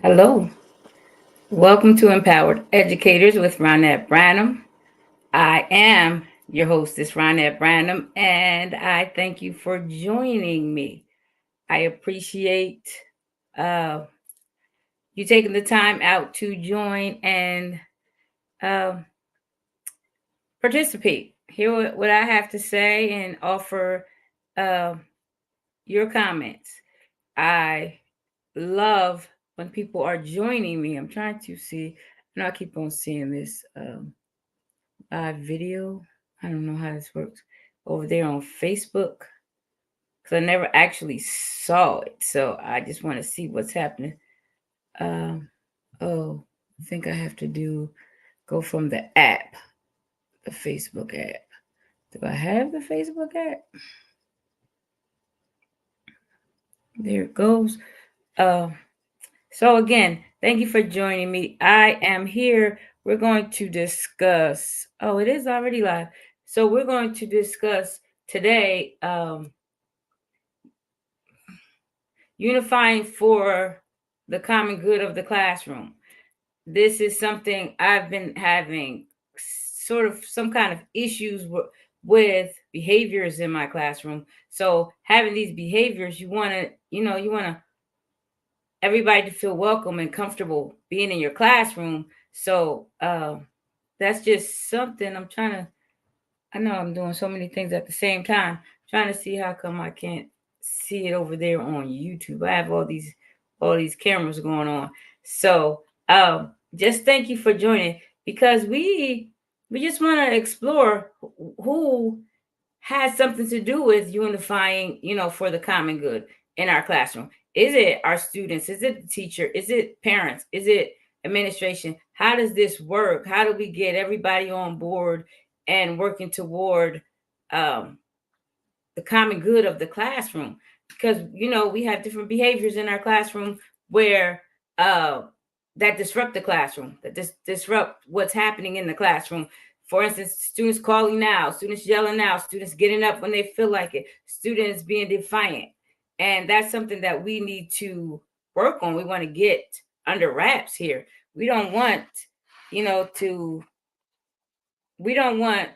Hello. Welcome to Empowered Educators with Ronnette Branham. I am your hostess, Ronnette Branham, and I thank you for joining me. I appreciate uh, you taking the time out to join and uh, participate. Hear what I have to say and offer uh, your comments. I love when people are joining me. I'm trying to see. I keep on seeing this. Video. I don't know how this works over there on Facebook because I never actually saw it. So I just want to see what's happening. Um, oh, I think I have to go from the app, the Facebook app. Do I have the Facebook app? There it goes. Uh, so again, thank you for joining me. I am here. We're going to discuss. Oh, it is already live. So we're going to discuss today. Unifying for the common good of the classroom. This is something I've been having sort of some kind of issues with behaviors in my classroom. So having these behaviors, you want to everybody to feel welcome and comfortable being in your classroom. So that's just something I'm trying to. I know I'm doing so many things at the same time, trying to see how come I can't see it over there on YouTube. I have all these cameras going on. So just thank you for joining because we just want to explore who has something to do with unifying, for the common good in our classroom. Is it our students? Is it the teacher? Is it parents? Is it administration? How does this work? How do we get everybody on board and working toward um, the common good of the classroom? Because we have different behaviors in our classroom where uh, that disrupt the classroom, that disrupt what's happening in the classroom. For instance, students calling out, students yelling out, students getting up when they feel like it, students being defiant. And that's something that we need to work on. We want to get under wraps here. We don't want, you know, to we don't want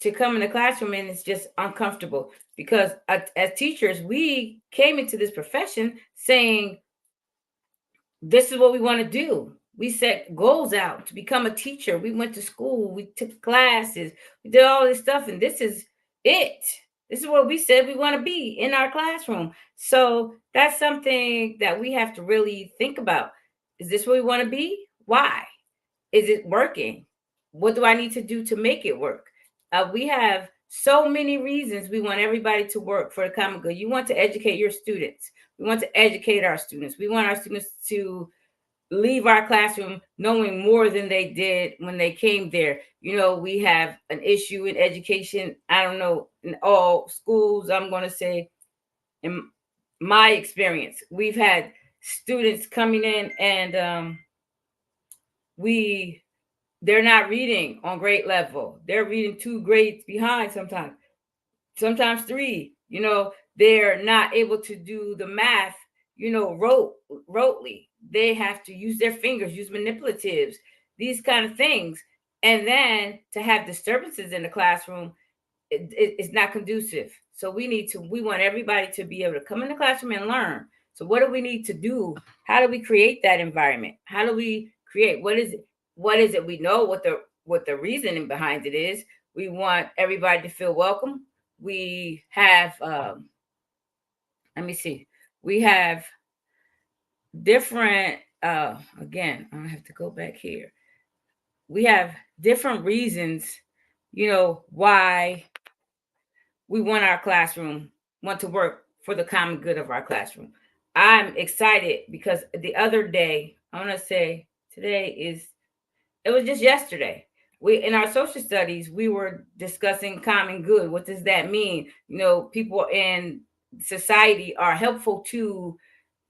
to come in the classroom and it's just uncomfortable because as teachers, we came into this profession saying this is what we want to do. We set goals out to become a teacher. We went to school, we took classes, we did all this stuff, and this is it. This is what we said we want to be in our classroom. So that's something that we have to really think about. Is this what we want to be? Why? Is it working? What do I need to do to make it work? We have so many reasons we want everybody to work for the common good. You want to educate your students. We want to educate our students. We want our students to leave our classroom knowing more than they did when they came there. We have an issue in education. I don't know, in all schools, I'm going to say, in my experience, we've had students coming in and we they're not reading on grade level. They're reading 2 grades behind sometimes three. They're not able to do the math, rotely. They have to use their fingers, use manipulatives, these kind of things. And then to have disturbances in the classroom, it's not conducive. So we want everybody to be able to come in the classroom and learn. So what do we need to do? How do we create that environment? How do we create what is it? We know what the reasoning behind it is. We want everybody to feel welcome. We have let me see. We have different again, I have to go back here. We have different reasons, why we want our classroom, want to work for the common good of our classroom. I'm excited because the other day, I want to say it was just yesterday. We in our social studies, we were discussing common good. What does that mean? People in society are helpful to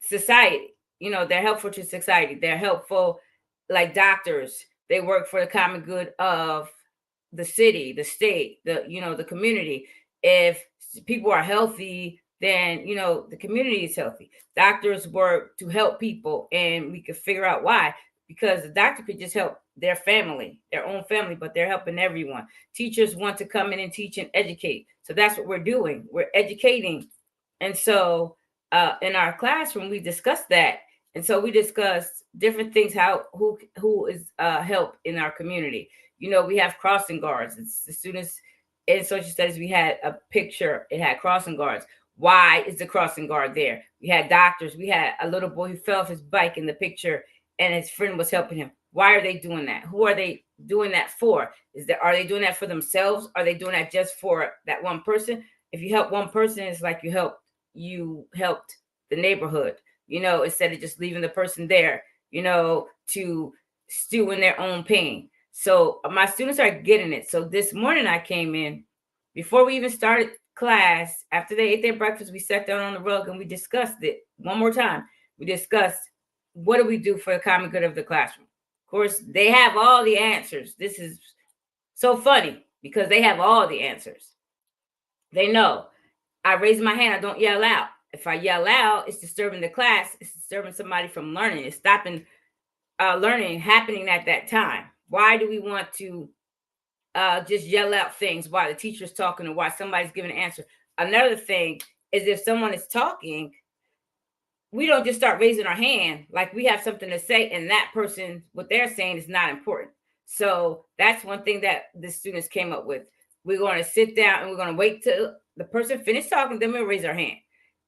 society. They're helpful to society. They're helpful, like doctors. They work for the common good of the city, the state, the community. If people are healthy, then the community is healthy. Doctors work to help people, and we could figure out why. Because the doctor could just help their family, their own family, but they're helping everyone. Teachers want to come in and teach and educate, so that's what we're doing. We're educating. And so in our classroom we discussed that. And so we discussed different things, how who is help in our community. We have crossing guards. It's the students in social studies. We had a picture, it had crossing guards. Why is the crossing guard there? We had doctors. We had a little boy who fell off his bike in the picture, and his friend was helping him. Why are they doing that? Who are they doing that for? Are they doing that for themselves? Are they doing that just for that one person? If you help one person, it's like you helped the neighborhood, instead of just leaving the person there, to stew in their own pain. So my students are getting it. So this morning I came in, before we even started class, after they ate their breakfast, we sat down on the rug and we discussed it one more time. We discussed, what do we do for the common good of the classroom? Of course, they have all the answers. This is so funny because they have all the answers. They know. I raise my hand, I don't yell out. If I yell out, it's disturbing the class. It's disturbing somebody from learning. It's stopping learning happening at that time. Why do we want to just yell out things while the teacher's talking or while somebody's giving an answer? Another thing is, if someone is talking, we don't just start raising our hand like we have something to say, and that person, what they're saying is not important. So that's one thing that the students came up with. We're going to sit down and we're going to wait till the person finish talking, then we'll raise our hand.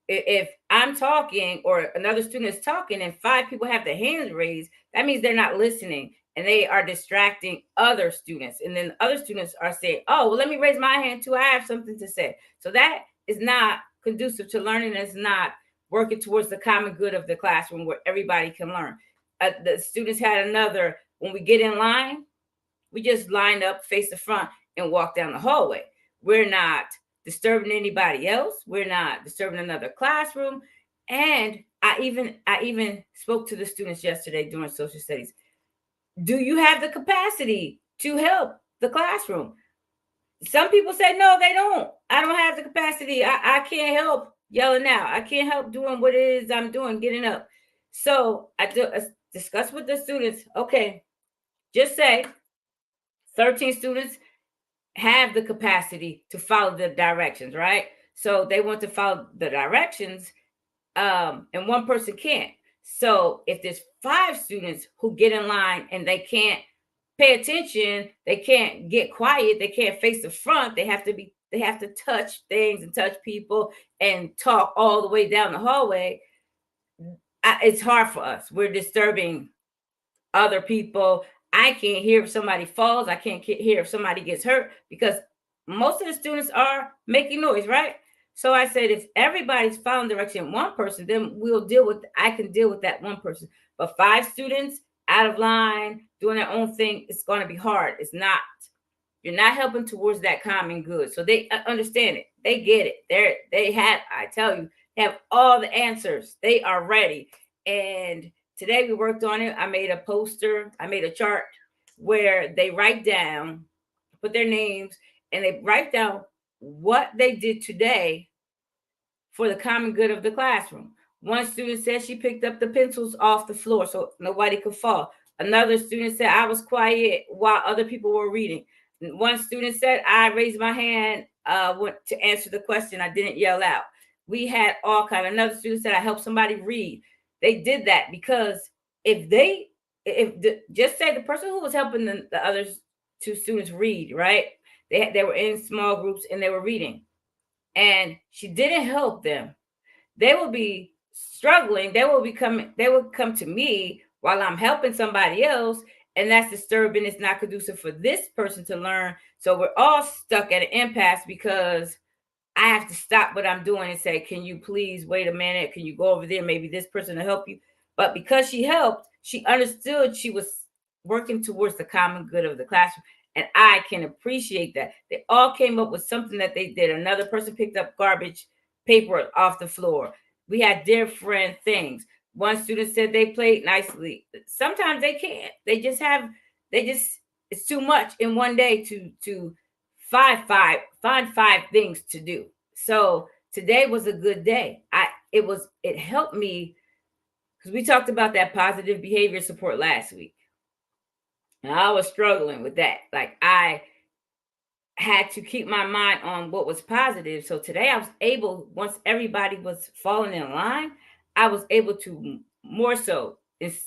If I'm talking or another student is talking and 5 people have their hands raised, that means they're not listening and they are distracting other students. And then other students are saying, oh, well, let me raise my hand too. I have something to say. So that is not conducive to learning. It's not working towards the common good of the classroom where everybody can learn. The students had another, when we get in line, we just line up, face the front, and walk down the hallway. We're not disturbing anybody else. We're not disturbing another classroom. And I even spoke to the students yesterday during social studies. Do you have the capacity to help the classroom? Some people say, no, they don't. I don't have the capacity. I can't help yelling out. I can't help doing what it is I'm doing, getting up. So I discussed with the students, okay, just say 13 students have the capacity to follow the directions, right? So they want to follow the directions, and one person can't. So if there's 5 students who get in line and they can't pay attention, they can't get quiet, they can't face the front, they have to touch things and touch people and talk all the way down the hallway. It's hard for us. We're disturbing other people. I can't hear if somebody falls. I can't hear if somebody gets hurt because most of the students are making noise, right? So I said, if everybody's following direction, one person, then I can deal with that one person. But 5 students out of line, doing their own thing, it's going to be hard. You're not helping towards that common good. So they understand it. They get it. I tell you, they have all the answers. They are ready. And today we worked on it. I made a poster. I made a chart where they write down, put their names, and they write down what they did today for the common good of the classroom. One student said she picked up the pencils off the floor so nobody could fall. Another student said I was quiet while other people were reading. One student said I raised my hand to answer the question. I didn't yell out. We had all kind. Another student said I helped somebody read. They did that because just say the person who was helping the other 2 students read, right? They were in small groups and they were reading, and she didn't help them. They will be struggling. They will come to me while I'm helping somebody else, and that's disturbing. It's not conducive for this person to learn. So we're all stuck at an impasse because I have to stop what I'm doing and say, can you please wait a minute? Can you go over there? Maybe this person will help you. But because she helped, she understood she was working towards the common good of the classroom. And I can appreciate that. They all came up with something that they did. Another person picked up garbage paper off the floor. We had different things. One student said they played nicely. Sometimes they can't. It's too much in one day to find 5 things to do. So today was a good day. It helped me because we talked about that positive behavior support last week. And I was struggling with that. Like I had to keep my mind on what was positive. So today I was able, once everybody was falling in line, I was able to more so is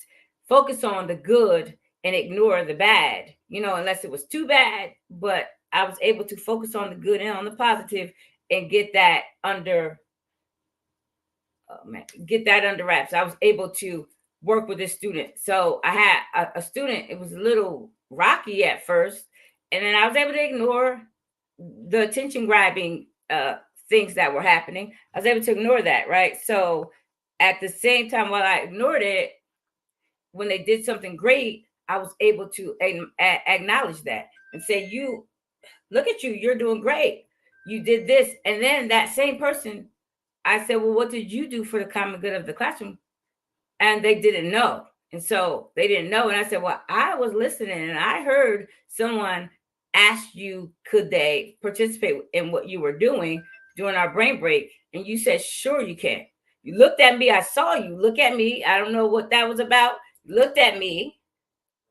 focus on the good and ignore the bad, unless it was too bad. But I was able to focus on the good and on the positive and get that under wraps. I was able to work with this student. So I had a student, it was a little rocky at first, and then I was able to ignore the attention grabbing things that were happening. I was able to ignore that, right? So at the same time, while I ignored it, when they did something great, I was able to acknowledge that and say, "You look at you, you're doing great. You did this." And then that same person, I said, "Well, what did you do for the common good of the classroom?" And they didn't know. And so they didn't know. And I said, "Well, I was listening and I heard someone ask you, could they participate in what you were doing during our brain break? And you said, sure, you can. You looked at me. I saw you look at me. I don't know what that was about. You looked at me,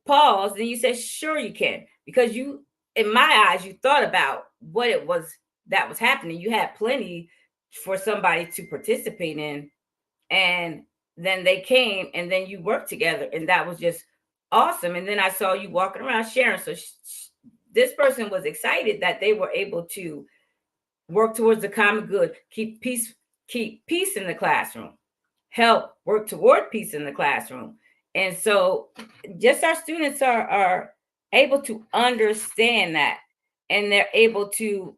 paused, and you said, sure, you can. Because you, in my eyes, you thought about what it was that was happening. You had plenty for somebody to participate in. And then they came and then you worked together. And that was just awesome. And then I saw you walking around sharing. So this person was excited that they were able to work towards the common good, keep peace in the classroom, help work toward peace in the classroom. And so just our students are able to understand that, and they're able to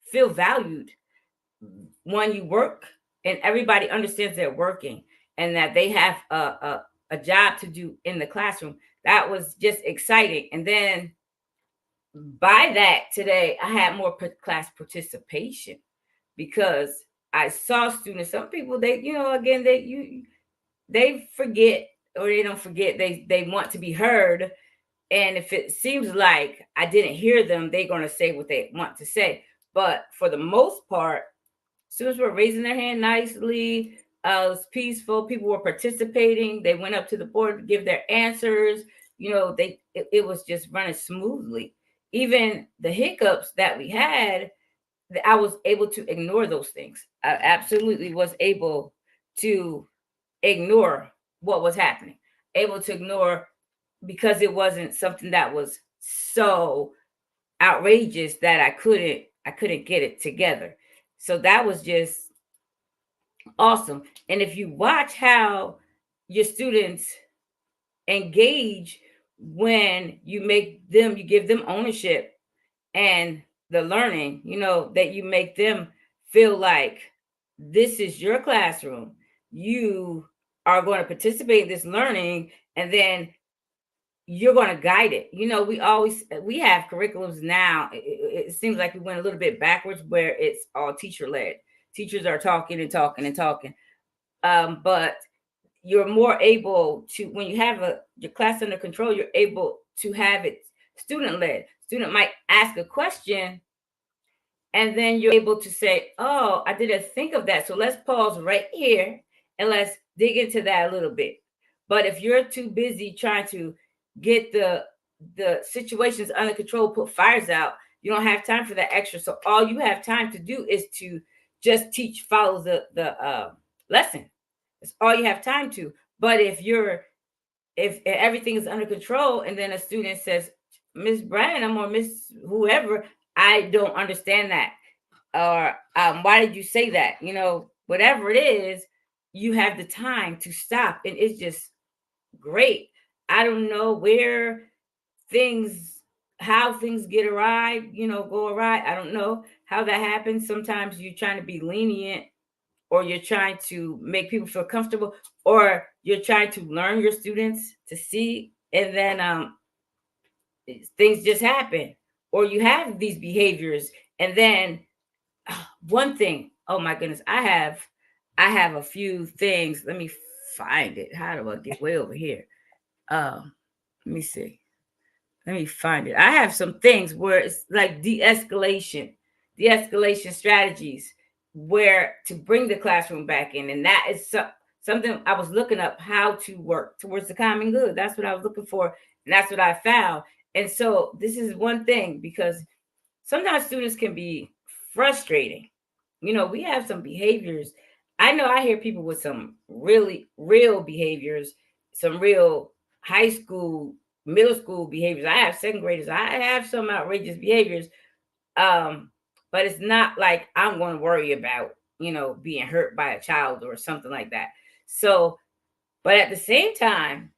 feel valued when you work and everybody understands they're working and that they have a job to do in the classroom. That was just exciting. And then by that today, I had more class participation because I saw students, some people, they, again, they forget, or they don't forget, they want to be heard. And if it seems like I didn't hear them, they're going to say what they want to say. But for the most part, students were raising their hand nicely. It was peaceful. People were participating. They went up to the board to give their answers. It was just running smoothly. Even the hiccups that we had, I was able to ignore those things. I absolutely was able to ignore what was happening. Able to ignore because it wasn't something that was so outrageous that I couldn't get it together. So that was just awesome. And if you watch how your students engage when you give them ownership and the learning, that you make them feel like this is your classroom. You are going to participate in this learning, and then you're going to guide it. We have curriculums now. It seems like we went a little bit backwards where it's all teacher led. Teachers are talking and talking and talking. But you're more able to, when you have your class under control, you're able to have it student led. Student might ask a question, and then you're able to say, oh, I didn't think of that. So let's pause right here and let's dig into that a little bit. But if you're too busy trying to get the situations under control, put fires out, you don't have time for that extra. So all you have time to do is to just follow the lesson. That's all you have time to. But if everything is under control, and then a student says, Miss Branham or Miss whoever, I don't understand that, or why did you say that? Whatever it is, you have the time to stop, and it's just great. I don't know how things get awry, go awry. I don't know how that happens. Sometimes you're trying to be lenient, or you're trying to make people feel comfortable, or you're trying to learn your students to see, and then things just happen, or you have these behaviors. And then one thing, oh my goodness, I have a few things. Let me find it. How do I get way over here? Let me see. Let me find it. I have some things where it's like de-escalation strategies. where to bring the classroom back in. And that is something I was looking up, how to work towards the common good. That's what I was looking for. And that's what I found. And so this is one thing, because sometimes students can be frustrating. We have some behaviors. I know I hear people with some really real behaviors, some real high school, middle school behaviors. I have second graders. I have some outrageous behaviors. Um, but it's not like I'm going to worry about, being hurt by a child or something like that. So, but at the same time,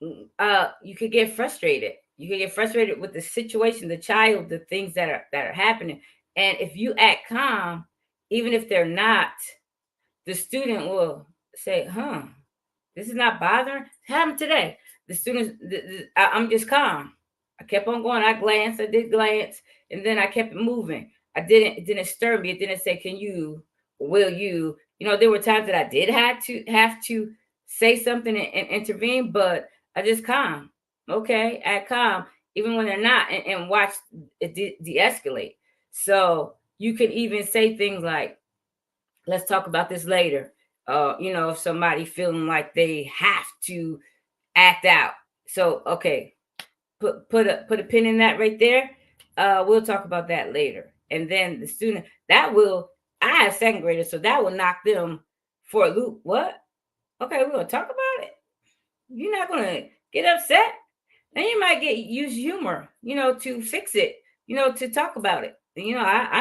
you could get frustrated. You could get frustrated with the situation, the child, the things that are happening. And if you act calm, even if they're not, the student will say, huh, this is not bothering. It happened today. The students, I'm just calm. I kept on going. I did glance, and then I kept moving. It didn't stir me. It didn't say, can you, will you? There were times that I did have to say something and intervene, but I just calm. Okay, act calm, even when they're not, and watch it de-escalate. So you could even say things like, let's talk about this later. If somebody feeling like they have to act out. So okay, put a pin in that right there. We'll talk about that later. And then the student that will I have second graders, so that will knock them for a loop. What? Okay, we're gonna talk about it. You're not gonna get upset. Then you might get use humor, to fix it, to talk about it. I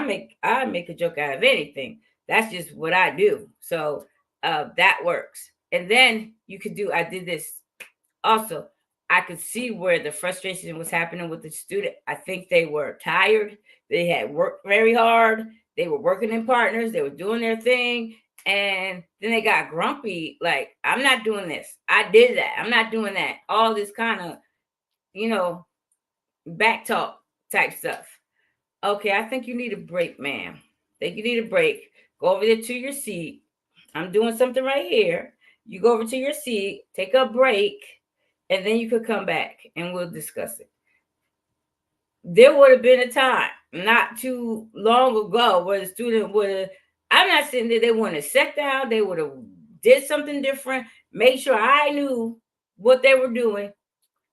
make a joke out of anything. That's just what I do. So that works. And then you could do. I did this also. I could see where the frustration was happening with the student. I think they were tired. They had worked very hard. They were working in partners. They were doing their thing. And then they got grumpy, like, I'm not doing this. I did that. I'm not doing that. All this kind of, you know, back talk type stuff. Okay, I think you need a break, ma'am. I think you need a break. Go over there to your seat. I'm doing something right here. You go over to your seat, take a break, and then you could come back and we'll discuss it. There would have been a time not too long ago where the student would have, I'm not sitting there, they wouldn't have sat down, they would have did something different, made sure I knew what they were doing.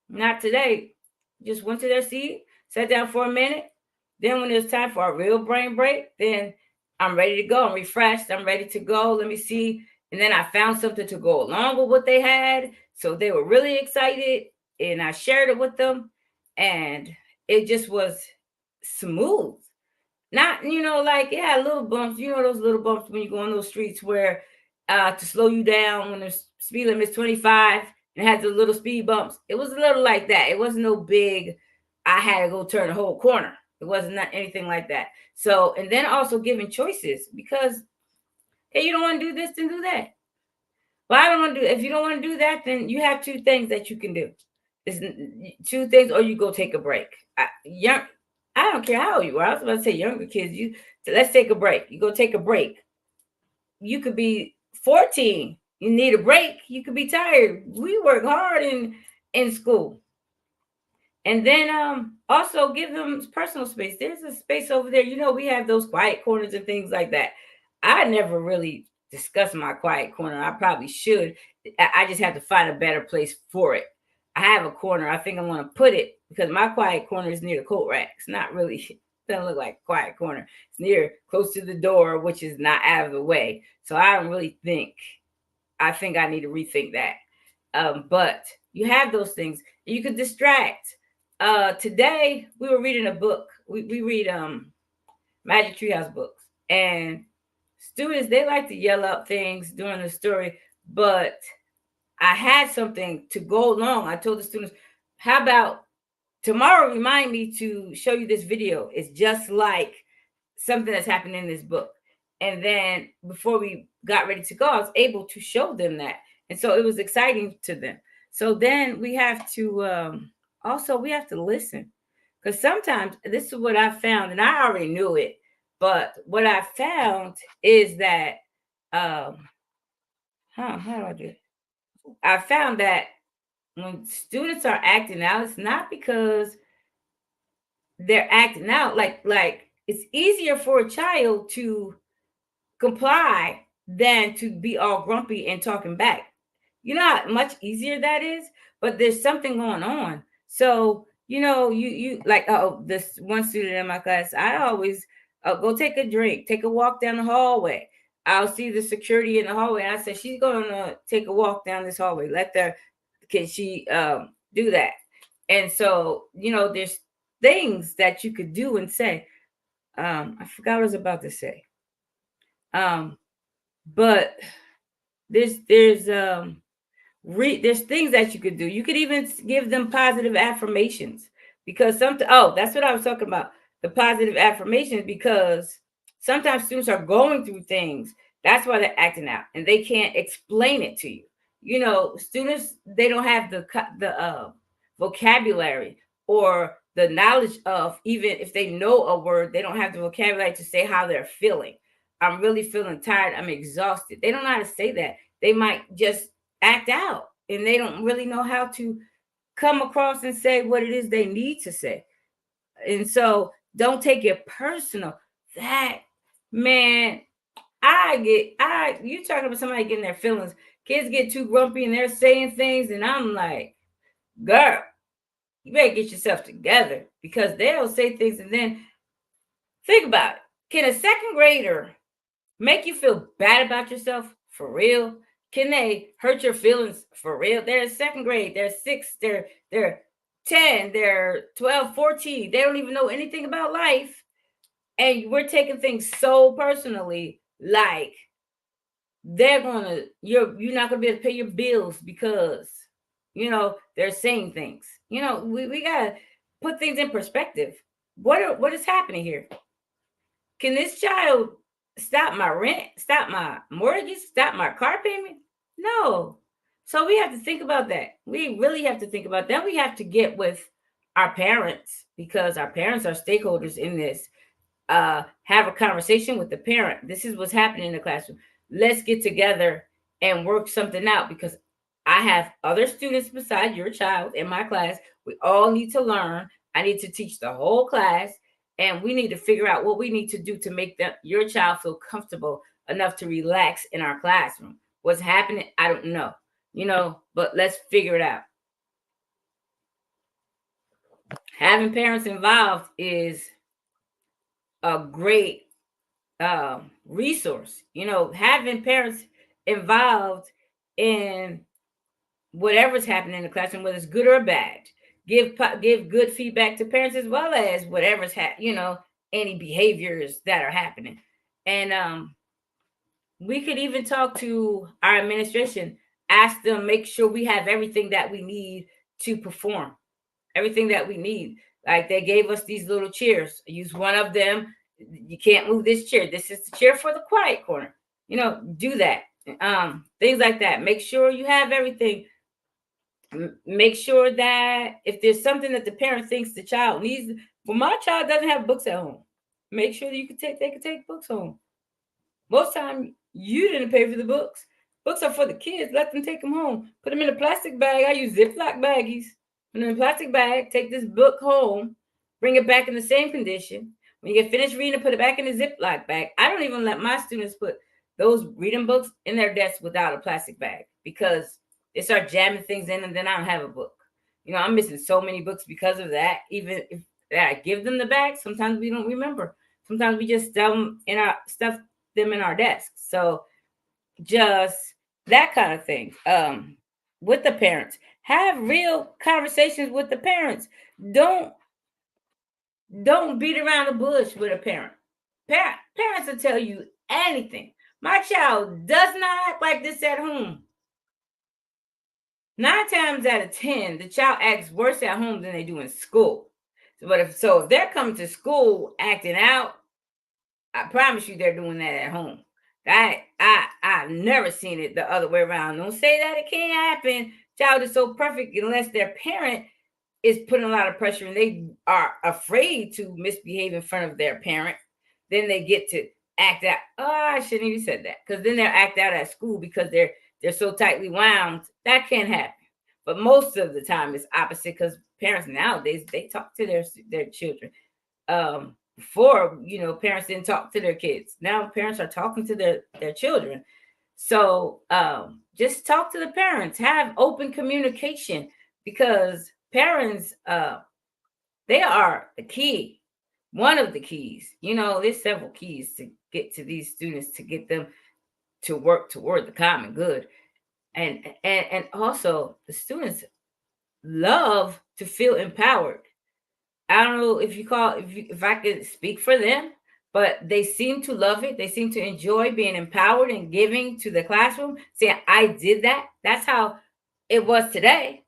Not today. Just went to their seat, sat down for a minute. Then when it was time for a real brain break, then I'm ready to go. I'm refreshed. I'm ready to go. Let me see. And then I found something to go along with what they had. So they were really excited. And I shared it with them. And it just was smooth. Not, like, yeah, little bumps, those little bumps when you go on those streets where to slow you down when the speed limit is 25 and has the little speed bumps. It was a little like that. It wasn't no big, I had to go turn the whole corner. It wasn't not anything like that. So, and then also giving choices because, hey, you don't want to do this, then do that. Well, I don't want to do, if you don't want to do that, then you have two things that you can do. It's two things, or you go take a break. I don't care how old you are. I was about to say younger kids. Let's take a break. You go take a break. You could be 14. You need a break. You could be tired. We work hard in school. And then also give them personal space. There's a space over there. We have those quiet corners and things like that. I never really discussed my quiet corner. I probably should. I just have to find a better place for it. I have a corner. I think I'm going to put it because my quiet corner is near the coat rack. It's not really, doesn't look like a quiet corner. It's near close to the door, which is not out of the way. So I don't really think, I think I need to rethink that. But you have those things. You could distract. Today we were reading a book. We read Magic Treehouse books, and students, they like to yell out things during the story, but I had something to go along. I told the students, how about tomorrow remind me to show you this video. It's just like something that's happened in this book. And then before we got ready to go, I was able to show them that. And so it was exciting to them. So then we have to also we have to listen. Because sometimes this is what I found, and I already knew it, but what I found is that how do I do it? I found that when students are acting out, it's not because they're acting out. Like it's easier for a child to comply than to be all grumpy and talking back. You know how much easier that is, but there's something going on. So, you like, oh, this one student in my class, I always go take a drink, take a walk down the hallway. I'll see the security in the hallway. I said, she's going to take a walk down this hallway. Can she do that? And so, there's things that you could do and say. I forgot what I was about to say. But there's things that you could do. You could even give them positive affirmations, because that's what I was talking about, the positive affirmations, because sometimes students are going through things. That's why they're acting out and they can't explain it to you. Students, they don't have the vocabulary or the knowledge of, even if they know a word, they don't have the vocabulary to say how they're feeling. I'm really feeling tired, I'm exhausted. They don't know how to say that. They might just act out and they don't really know how to come across and say what it is they need to say. And so don't take it personal. That, man, you talking about somebody getting their feelings. Kids get too grumpy and they're saying things, and I'm like, girl, you better get yourself together, because they'll say things. And then think about it. Can a second grader make you feel bad about yourself for real? Can they hurt your feelings for real? They're in second grade, they're 6, they're 10, they're 12, 14. They don't even know anything about life. And we're taking things so personally, like you're not gonna be able to pay your bills because they're saying things. We gotta put things in perspective. What is happening here? Can this child stop my rent, stop my mortgage, stop my car payment? No. So we have to think about that. We really have to think about that. We have to get with our parents, because our parents are stakeholders in this. Have a conversation with the parent. This is what's happening in the classroom. Let's get together and work something out, because I have other students besides your child in my class. We all need to learn. I need to teach the whole class, and we need to figure out what we need to do to make your child feel comfortable enough to relax in our classroom. What's happening, I don't know, but let's figure it out. Having parents involved is a great resource. Having parents involved in whatever's happening in the classroom, whether it's good or bad. Give good feedback to parents, as well as whatever's any behaviors that are happening. And we could even talk to our administration, ask them, make sure we have everything that we need to perform, everything that we need. Like, they gave us these little chairs. Use one of them. You can't move this chair. This is the chair for the quiet corner. Do that. Things like that. Make sure you have everything. Make sure that if there's something that the parent thinks the child needs, well, my child doesn't have books at home, make sure that they can take books home. Most time you didn't pay for the books. Books are for the kids. Let them take them home. Put them in a plastic bag. I use Ziploc baggies. Put them in a plastic bag. Take this book home. Bring it back in the same condition. When you get finished reading, put it back in the Ziploc bag. I don't even let my students put those reading books in their desk without a plastic bag, because they start jamming things in and then I don't have a book. I'm missing so many books because of that. Even if I give them the bag, sometimes we don't remember. Sometimes we just stuff them in our desks. So just that kind of thing. With the parents, have real conversations with the parents. Don't beat around the bush with a parent. Parents will tell you anything. My child does not act like this at home. 9 times out of 10, the child acts worse at home than they do in school. But if they're coming to school acting out, I promise you they're doing that at home. I've never seen it the other way around. Don't say that it can't happen. Child is so perfect unless their parent is putting a lot of pressure and they are afraid to misbehave in front of their parent. Then they get to act out. Oh, I shouldn't even said that, because then they'll act out at school because they're so tightly wound. That can't happen. But most of the time it's opposite, because parents nowadays, they talk to their children. Before, parents didn't talk to their kids. Now parents are talking to their children. So just talk to the parents, have open communication, because parents, they are the key, one of the keys. There's several keys to get to these students, to get them to work toward the common good. And also the students love to feel empowered. I don't know if if I could speak for them, but they seem to love it. They seem to enjoy being empowered and giving to the classroom, saying, I did that. That's how it was today.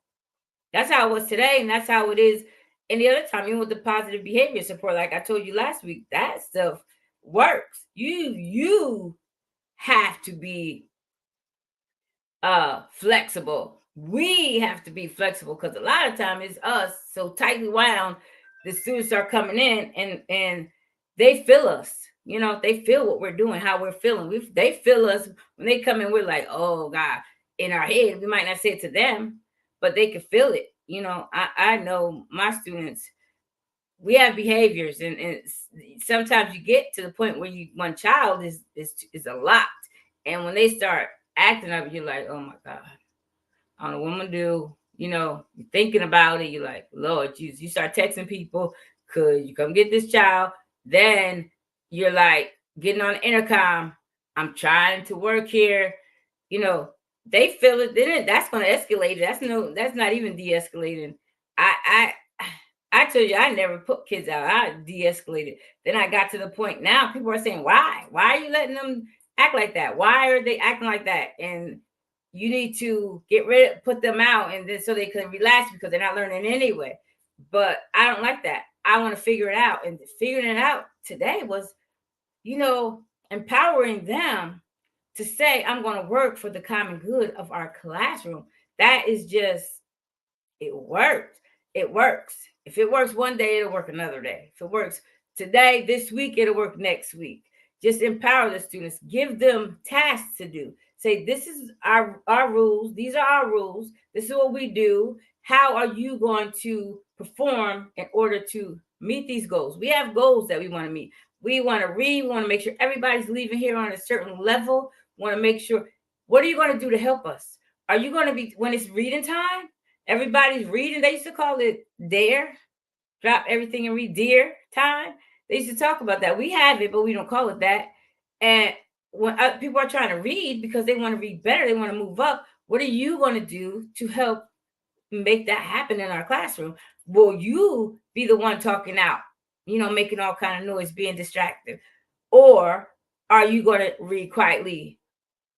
That's how it was today, and that's how it is any other time. Even with the positive behavior support, like I told you last week, that stuff works. You have to be flexible. We have to be flexible, because a lot of time it's us so tightly wound. The students are coming in, and they feel us. They feel what we're doing, how we're feeling. They feel us when they come in. We're like, oh God. In our head, we might not say it to them, but they can feel it. I know my students, we have behaviors, and sometimes you get to the point where one child is a lot, and when they start acting up, you're like, oh my God, I don't know what I'm gonna do. You're thinking about it. You're like, Lord Jesus. You start texting people, could you come get this child? Then you're like getting on the intercom. I'm trying to work here. They feel it. Then that's gonna escalate. That's not even de-escalating. I I told you I never put kids out. I de-escalated. Then I got to the point now people are saying, why? Why are you letting them act like that? Why are they acting like that? And you need to put them out, and then so they can relax, because they're not learning anyway. But I don't like that. I want to figure it out. And figuring it out today was, empowering them to say, I'm going to work for the common good of our classroom. That is just, it worked. It works. If it works one day, it'll work another day. If it works today, this week, it'll work next week. Just empower the students. Give them tasks to do. Say, this is our rules. These are our rules. This is what we do. How are you going to perform in order to meet these goals? We have goals that we want to meet. We want to read. We want to make sure everybody's leaving here on a certain level. We want to make sure, what are you going to do to help us? Are you going to be, when it's reading time, everybody's reading? They used to call it dare, drop everything and read dear time. They used to talk about that. We have it, but we don't call it that. And when people are trying to read because they want to read better, they want to move up, what are you going to do to help make that happen in our classroom? Will you be the one talking out, making all kind of noise, being distracted? Or are you going to read quietly?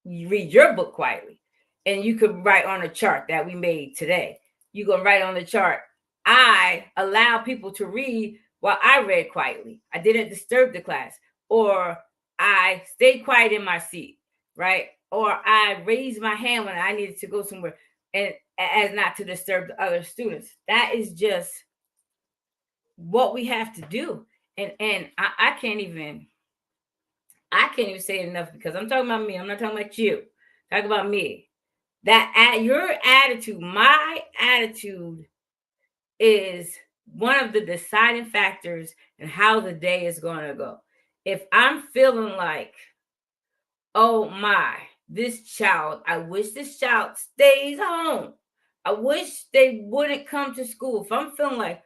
You read your book quietly, and you could write on a chart that we made today. You can write on the chart, I allow people to read while I read quietly. I didn't disturb the class. Or I stayed quiet in my seat, right? Or I raised my hand when I needed to go somewhere, and as not to disturb the other students. That is just what we have to do. And I can't even say it enough, because I'm talking about me. I'm not talking about you. Talk about me. That your attitude, my attitude, is one of the deciding factors in how the day is going to go. If I'm feeling like, oh my, this child, I wish this child stays home. I wish they wouldn't come to school. If I'm feeling like,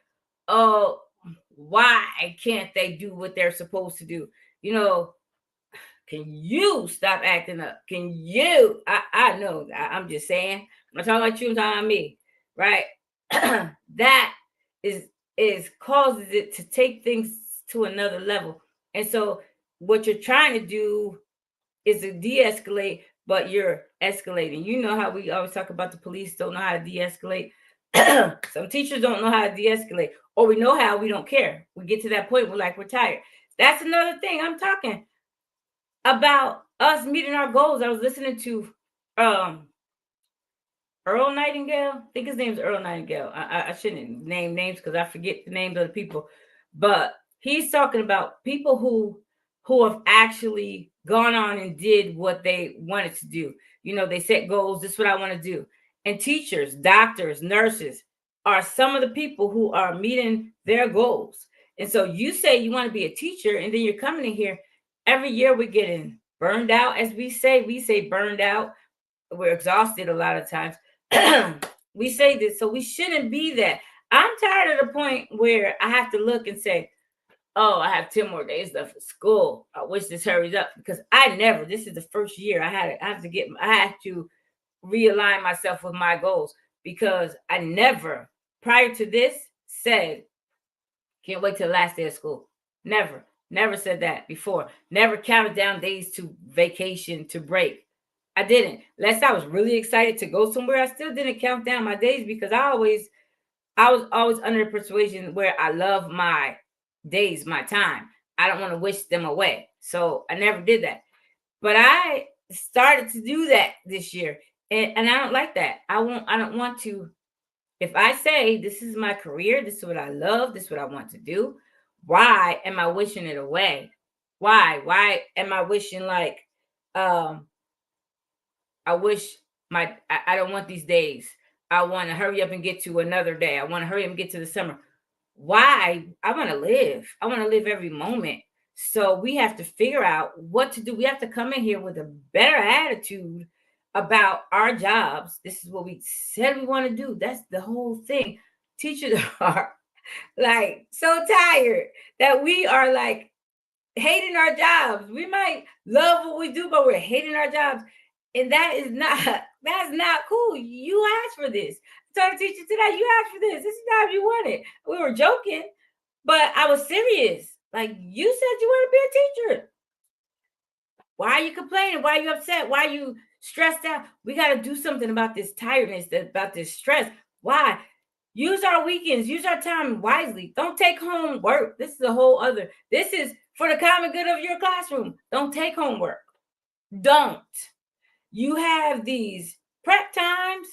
oh, why can't they do what they're supposed to do? Can you stop acting up? Can you? I know. I'm just saying. I'm not talking about you. I'm talking about me, right? That is causes it to take things to another level. And so, what you're trying to do is to de-escalate, but you're escalating. You know how we always talk about the police don't know how to de-escalate. Some teachers don't know how to de-escalate, or we know how, we don't care. We get to that point, we're tired. That's another thing. I'm talking about us meeting our goals. I was listening to Earl Nightingale. I think his name's Earl Nightingale. I shouldn't name names because I forget the names of the people, but he's talking about people who have actually gone on and did what they wanted to do. They set goals. This is what I want to do. And teachers, doctors, nurses are some of the people who are meeting their goals. And so you say you want to be a teacher, and then you're coming in here every year. We're getting burned out, as we say burned out. We're exhausted a lot of times. We say this, so we shouldn't be that. I'm tired of the point where I have to look and say, oh, I have 10 more days left of school. I wish this hurries up, because this is the first year I had to realign myself with my goals, because I never, prior to this, said, can't wait till the last day of school. Never said that before. Never counted down days to vacation, to break. I didn't. Unless I was really excited to go somewhere, I still didn't count down my days, because I was always under the persuasion where I love my days, my time. I don't want to wish them away. So I never did that. But I started to do that this year. And I don't like that. I don't want to. If I say this is my career, this is what I love, this is what I want to do, why am I wishing it away? Why am I wishing like I wish I don't want these days. I want to hurry up and get to another day. I want to hurry up and get to the summer. Why? I want to live. I want to live every moment. So we have to figure out what to do. We have to come in here with a better attitude about our jobs. This is what we said we want to do. That's the whole thing. Teachers are like so tired that we are like hating our jobs. We might love what we do, but we're hating our jobs. And that's not cool. You asked for this. I told the teacher today, you asked for this. This is not what you wanted. We were joking, but I was serious. Like, you said you want to be a teacher. Why are you complaining? Why are you upset? Why are you stressed out? We got to do something about this tiredness, about this stress. Why? Use our weekends, use our time wisely. Don't take home work. This is a whole other. This is for the common good of your classroom. Don't take homework. Don't. You have these prep times.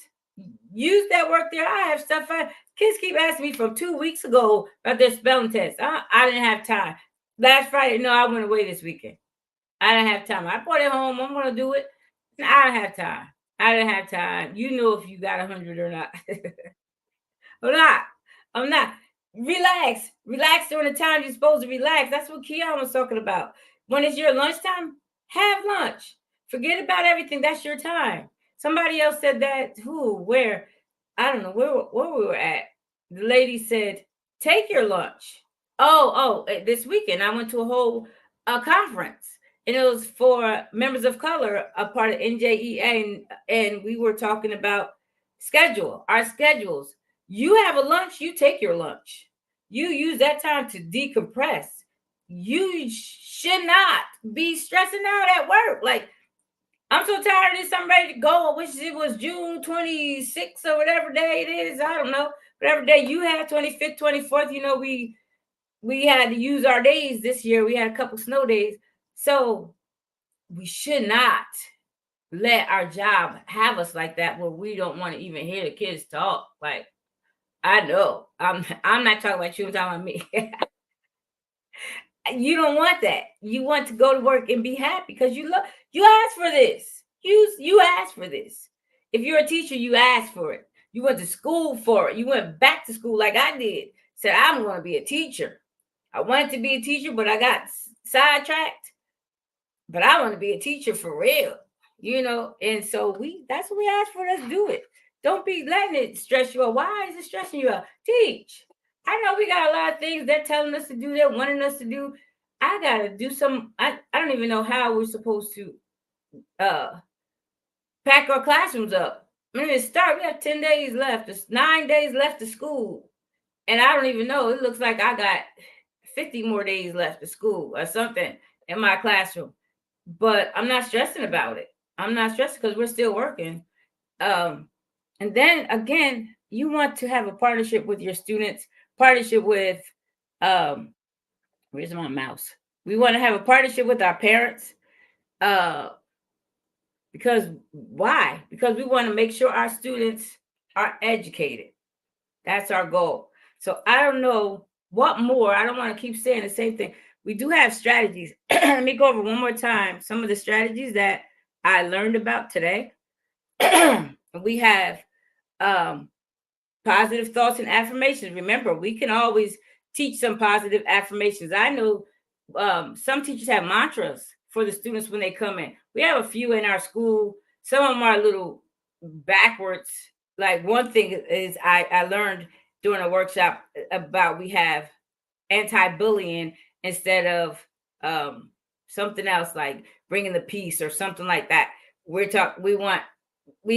Use that work there. I have stuff. Kids keep asking me from 2 weeks ago about their spelling test. I didn't have time. Last Friday, no, I went away this weekend. I didn't have time. I brought it home. I'm going to do it. I didn't have time. I didn't have time. You know if you got 100 or not. I'm not. Relax. Relax during the time you're supposed to relax. That's what Keon was talking about. When it's your lunchtime, have lunch. Forget about everything. That's your time. Somebody else said that. Who? Where? I don't know where we were at. The lady said, take your lunch. This weekend I went to a whole conference. And it was for members of color, a part of NJEA. And we were talking about our schedules. You have a lunch, you take your lunch. You use that time to decompress. You should not be stressing out at work. Like, I'm so tired of this. I'm ready to go. I wish it was June 26th or whatever day it is. I don't know. Whatever day you had, 25th, 24th. You know, we had to use our days this year. We had a couple snow days. So we should not let our job have us like that, where we don't want to even hear the kids talk. Like, I know. I'm not talking about you. I'm talking about me. You don't want that. You want to go to work and be happy because you asked for this. You asked for this. If you're a teacher, you asked for it. You went to school for it. You went back to school like I did. Said, I'm going to be a teacher. I wanted to be a teacher, but I got sidetracked. But I want to be a teacher for real, you know. And so that's what we asked for. Let's do it. Don't be letting it stress you out. Why is it stressing you out? Teach. I know we got a lot of things they're telling us to do, they're wanting us to do. I got to do some. I don't even know how we're supposed to pack our classrooms up. I mean, we have 10 days left. There's 9 days left of school. And I don't even know. It looks like I got 50 more days left of school or something in my classroom. But I'm not stressing about it. I'm not stressing because we're still working. And then again, you want to have a partnership with your students, partnership with, where's my mouse? We want to have a partnership with our parents. Because why? Because we want to make sure our students are educated. That's our goal. So I don't know what more. I don't want to keep saying the same thing. We do have strategies. Let me go over one more time some of the strategies that I learned about today. We have positive thoughts and affirmations. Remember, we can always teach some positive affirmations. I know some teachers have mantras for the students when they come in. We have a few in our school. Some of them are a little backwards. Like one thing is I learned during a workshop about we have anti-bullying instead of something else like bringing the peace or something like that. We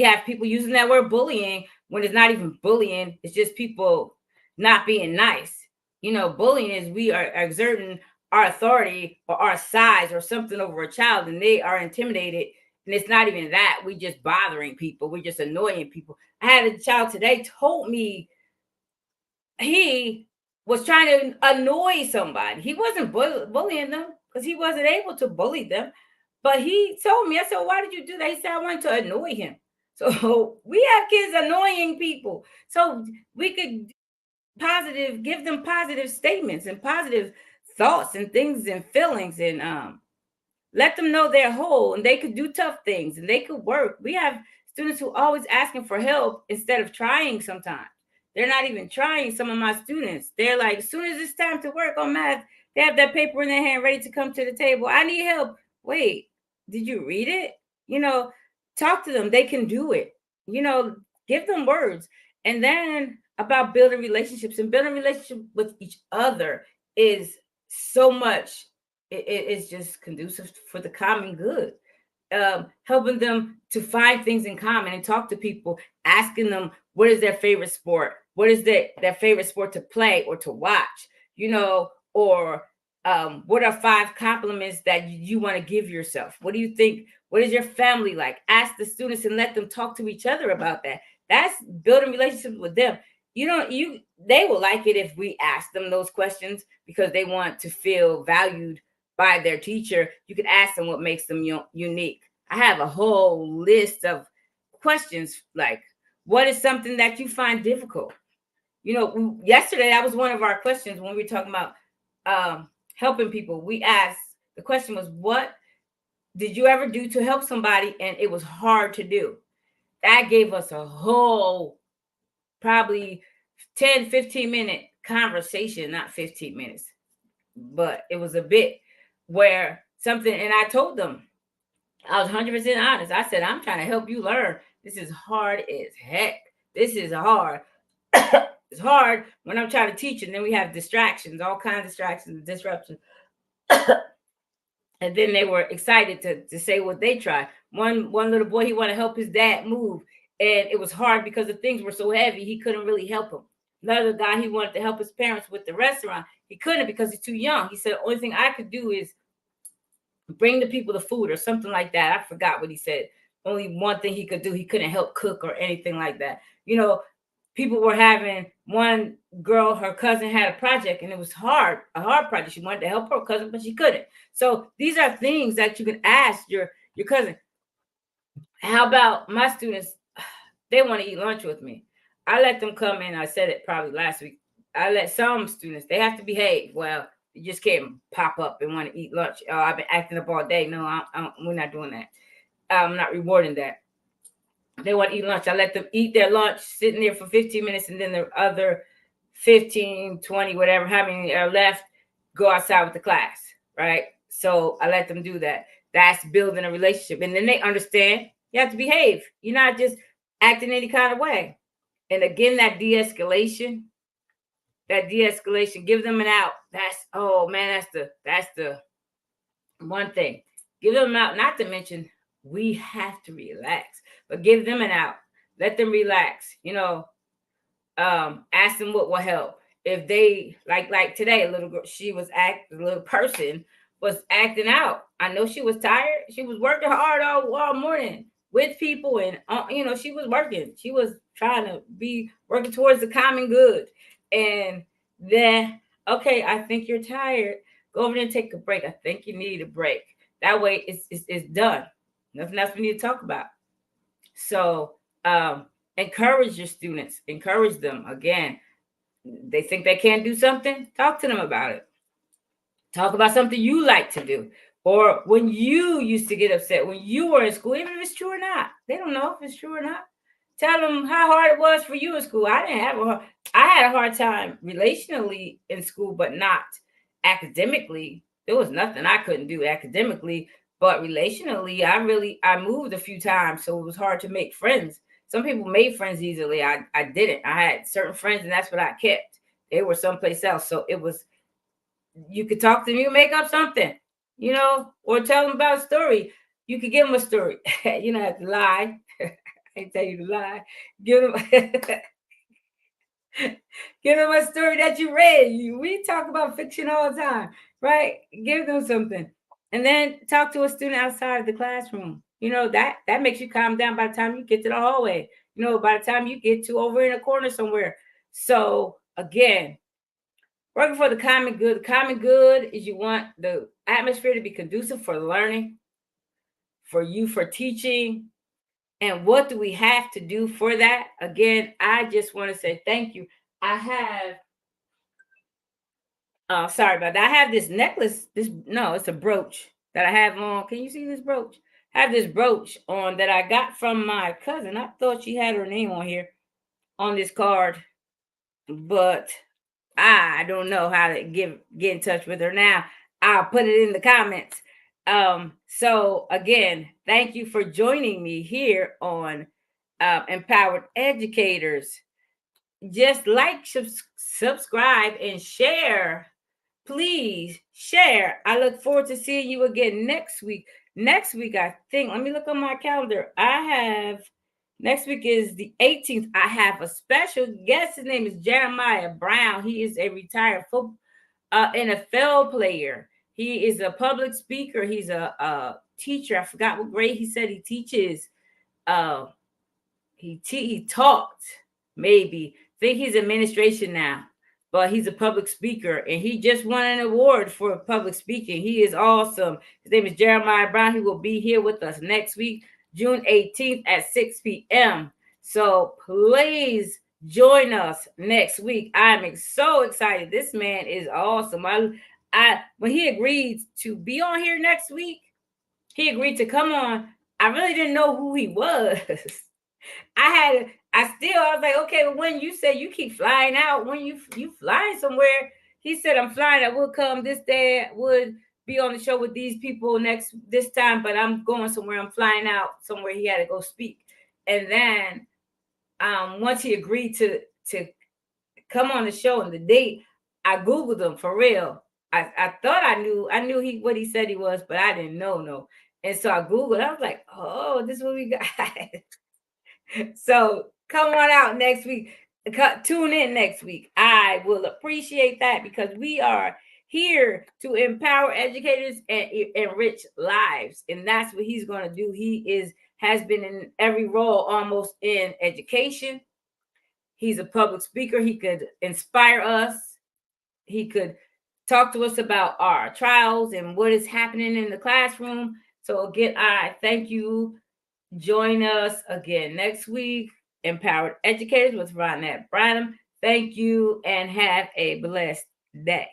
have people using that word bullying when it's not even bullying. It's just people not being nice. Bullying is we are exerting our authority or our size or something over a child, and they are intimidated. And it's not even that. We just bothering people. We're just annoying people. I had a child today told me he was trying to annoy somebody. He wasn't bullying them because he wasn't able to bully them. But he told me, I said, why did you do that? He said, I wanted to annoy him. So we have kids annoying people. So we could give them positive statements and positive thoughts and things and feelings, and let them know they're whole and they could do tough things and they could work. We have students who are always asking for help instead of trying sometimes. They're not even trying. Some of my students, they're like, as soon as it's time to work on math, they have that paper in their hand ready to come to the table. I need help. Wait, did you read it? Talk to them. They can do it. Give them words. And then about building relationships, and building relationship with each other is so much. It's just conducive for the common good. Helping them to find things in common and talk to people, asking them what is their favorite sport, what is their favorite sport to play or to watch, or what are 5 compliments that you want to give yourself? What do you think? What is your family like? Ask the students and let them talk to each other about that. That's building relationships with them. They will like it if we ask them those questions because they want to feel valued by their teacher. You could ask them what makes them unique. I have a whole list of questions like, what is something that you find difficult? Yesterday, that was one of our questions when we were talking about helping people. We asked, the question was, what did you ever do to help somebody and it was hard to do? That gave us a whole probably 10, 15-minute conversation, not 15 minutes, but it was a bit where something, and I told them, I was 100% honest. I said, I'm trying to help you learn. This is hard as heck. This is hard. It's hard when I'm trying to teach, and then we have distractions, all kinds of distractions, disruptions. And then they were excited to say what they tried. One little boy, he wanted to help his dad move, and it was hard because the things were so heavy, he couldn't really help him. Another guy, he wanted to help his parents with the restaurant. He couldn't because he's too young. He said, the only thing I could do is bring the people the food or something like that. I forgot what he said. Only one thing he could do. He couldn't help cook or anything like that. People were having, one girl, her cousin had a project and it was a hard project. She wanted to help her cousin, but she couldn't. So these are things that you can ask your cousin. How about my students? They want to eat lunch with me. I let them come in. I said it probably last week. I let some students, they have to behave. Well, you just can't pop up and want to eat lunch. Oh, I've been acting up all day. No, we're not doing that. I'm not rewarding that. They want to eat lunch. I let them eat their lunch, sitting there for 15 minutes, and then the other 15, 20, whatever, how many are left, go outside with the class, right? So I let them do that. That's building a relationship. And then they understand you have to behave. You're not just acting any kind of way. And again, that de-escalation, give them an out. That's the one thing. Give them an out, not to mention we have to relax, but give them an out. Let them relax. Ask them what will help. If they like today, a little girl, a little person was acting out. I know she was tired. She was working hard all morning with people, and she was working. She was trying to be working towards the common good. And then, okay, I think you're tired. Go over there and take a break. I think you need a break. That way, it's done. Nothing else we need to talk about. So, encourage your students. Encourage them. Again, they think they can't do something. Talk to them about it. Talk about something you like to do, or when you used to get upset when you were in school, even if it's true or not. They don't know if it's true or not. Tell them how hard it was for you in school. I had a hard time relationally in school, but not academically. There was nothing I couldn't do academically, but relationally, I moved a few times, so it was hard to make friends. Some people made friends easily. I didn't. I had certain friends, and that's what I kept. They were someplace else, so it was, you could talk to them, you make up something, or tell them about a story. You could give them a story. You don't have to lie. I tell you to lie. Give them, give them a story that you read. We talk about fiction all the time, right? Give them something, and then talk to a student outside of the classroom. That makes you calm down by the time you get to the hallway. By the time you get to over in a corner somewhere. So again, working for the common good. The common good is you want the atmosphere to be conducive for learning, for you for teaching. And what do we have to do for that? Again, I just want to say thank you. I have, sorry about that. I have this necklace. No, it's a brooch that I have on. Can you see this brooch? I have this brooch on that I got from my cousin. I thought she had her name on here on this card, but I don't know how to get in touch with her now. I'll put it in the comments. So again, thank you for joining me here on Empowered Educators. Just like, subscribe, and share. Please share. I look forward to seeing you again next week. Next week, I think, let me look on my calendar. Next week is the 18th. I have a special guest. His name is Jeremiah Brown. He is a retired NFL player. He is a public speaker. He's a teacher. I forgot what grade he said he teaches. He talked, maybe. I think he's administration now, but he's a public speaker, and he just won an award for public speaking. He is awesome. His name is Jeremiah Brown. He will be here with us next week, June 18th at 6 p.m. So please join us next week. I'm so excited. This man is awesome. When he agreed to be on here next week, he agreed to come on. I really didn't know who he was. I was like, okay, well, when you say you keep flying out, when you flying somewhere, he said, I'm flying. I will come this day. I would be on the show with these people this time, but I'm going somewhere. I'm flying out somewhere. He had to go speak. And then once he agreed to come on the show and the date, I Googled him for real. I thought I knew what he said he was, but I didn't know. No. And so I Googled. I was like, oh, this is what we got. So come on out next week. Tune in next week. I will appreciate that, because we are here to empower educators and enrich lives. And that's what he's going to do. He has been in every role almost in education. He's a public speaker. He could inspire us. He could talk to us about our trials and what is happening in the classroom. So again, I thank you. Join us again next week. Empowered Educators with Ronnette Branham. Thank you, and have a blessed day.